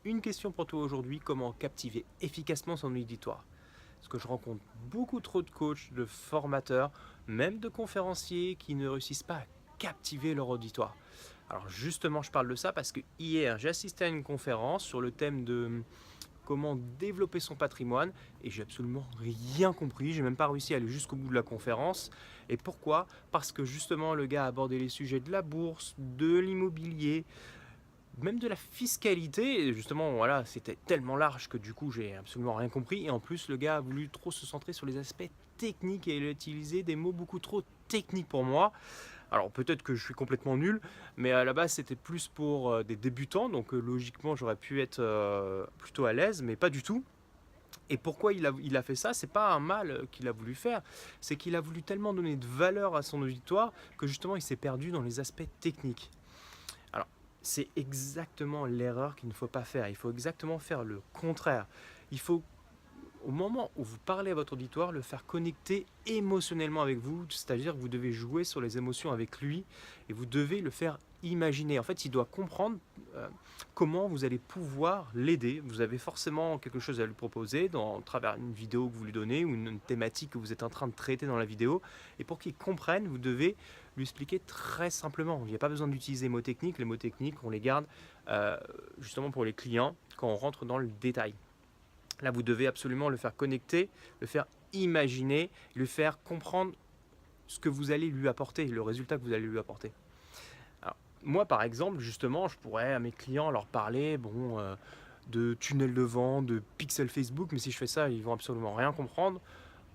une question pour toi aujourd'hui, comment captiver efficacement son auditoire? Parce que je rencontre beaucoup trop de coachs, de formateurs, même de conférenciers qui ne réussissent pas à captiver leur auditoire. Alors justement, je parle de ça parce que hier, j'ai assisté à une conférence sur le thème de comment développer son patrimoine et j'ai absolument rien compris, j'ai même pas réussi à aller jusqu'au bout de la conférence. Et pourquoi? Parce que justement le gars a abordé les sujets de la bourse, de l'immobilier, même de la fiscalité. Et justement, voilà, c'était tellement large que du coup j'ai absolument rien compris. Et en plus, le gars a voulu trop se centrer sur les aspects techniques et il a utilisé des mots beaucoup trop techniques pour moi. Alors peut-être que je suis complètement nul, mais à la base c'était plus pour des débutants, donc logiquement j'aurais pu être plutôt à l'aise, mais pas du tout. Et pourquoi il a fait ça? C'est pas un mal qu'il a voulu faire, c'est qu'il a voulu tellement donner de valeur à son auditoire que justement il s'est perdu dans les aspects techniques. Alors c'est exactement l'erreur qu'il ne faut pas faire, il faut exactement faire le contraire. Il faut, au moment où vous parlez à votre auditoire, le faire connecter émotionnellement avec vous, c'est-à-dire que vous devez jouer sur les émotions avec lui et vous devez le faire imaginer. En fait, il doit comprendre comment vous allez pouvoir l'aider. Vous avez forcément quelque chose à lui proposer à travers une vidéo que vous lui donnez ou une thématique que vous êtes en train de traiter dans la vidéo. Et pour qu'il comprenne, vous devez lui expliquer très simplement. Il n'y a pas besoin d'utiliser les mots techniques. Les mots techniques, on les garde justement pour les clients quand on rentre dans le détail. Là, vous devez absolument le faire connecter, le faire imaginer, le faire comprendre ce que vous allez lui apporter, le résultat que vous allez lui apporter. Alors, moi, par exemple, justement, je pourrais à mes clients leur parler de tunnel de vente, de pixel Facebook, mais si je fais ça, ils vont absolument rien comprendre.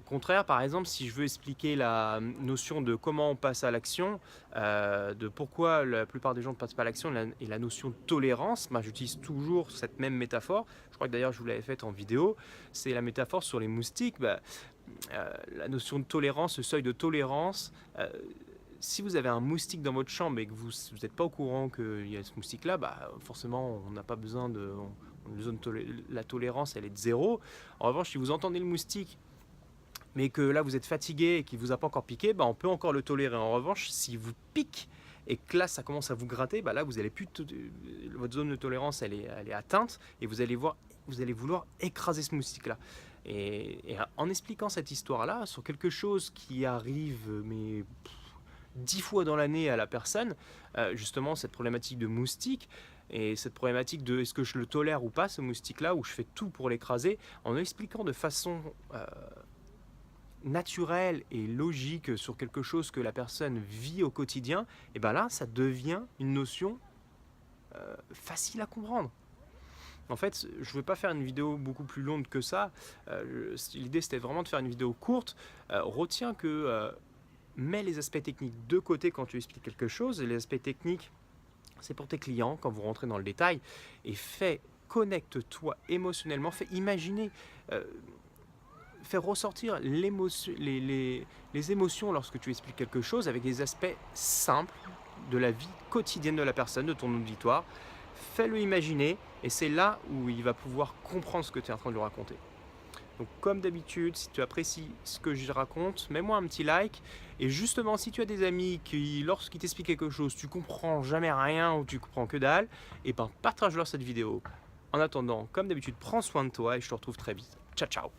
Au contraire, par exemple, si je veux expliquer la notion de comment on passe à l'action, de pourquoi la plupart des gens ne passent pas à l'action et la notion de tolérance, j'utilise toujours cette même métaphore. Je crois que d'ailleurs je vous l'avais faite en vidéo. C'est la métaphore sur les moustiques. La notion de tolérance, le seuil de tolérance. Si vous avez un moustique dans votre chambre et que vous n'êtes pas au courant qu'il y a ce moustique-là, forcément on n'a pas besoin de... la tolérance, elle est de 0. En revanche, si vous entendez le moustique mais que là vous êtes fatigué et qu'il ne vous a pas encore piqué, on peut encore le tolérer. En revanche, si vous pique et que là ça commence à vous gratter, là vous allez plus votre zone de tolérance elle est atteinte et vous allez vouloir écraser ce moustique là. Et en expliquant cette histoire là sur quelque chose qui arrive 10 fois dans l'année à la personne, justement cette problématique de moustique et cette problématique de est-ce que je le tolère ou pas ce moustique là, où je fais tout pour l'écraser, en expliquant de façon naturel et logique sur quelque chose que la personne vit au quotidien, et là ça devient une notion facile à comprendre. En fait, je ne veux pas faire une vidéo beaucoup plus longue que ça. L'idée c'était vraiment de faire une vidéo courte. Retiens que mets les aspects techniques de côté quand tu expliques quelque chose, et les aspects techniques c'est pour tes clients quand vous rentrez dans le détail, et connecte-toi émotionnellement, fais imaginer, faire ressortir les émotions lorsque tu expliques quelque chose avec des aspects simples de la vie quotidienne de la personne, de ton auditoire. Fais-le imaginer et c'est là où il va pouvoir comprendre ce que tu es en train de lui raconter. Donc comme d'habitude, si tu apprécies ce que je raconte, mets-moi un petit like. Et justement, si tu as des amis qui, lorsqu'ils t'expliquent quelque chose, tu comprends jamais rien ou tu comprends que dalle, partage-leur cette vidéo. En attendant, comme d'habitude, prends soin de toi et je te retrouve très vite. Ciao, ciao!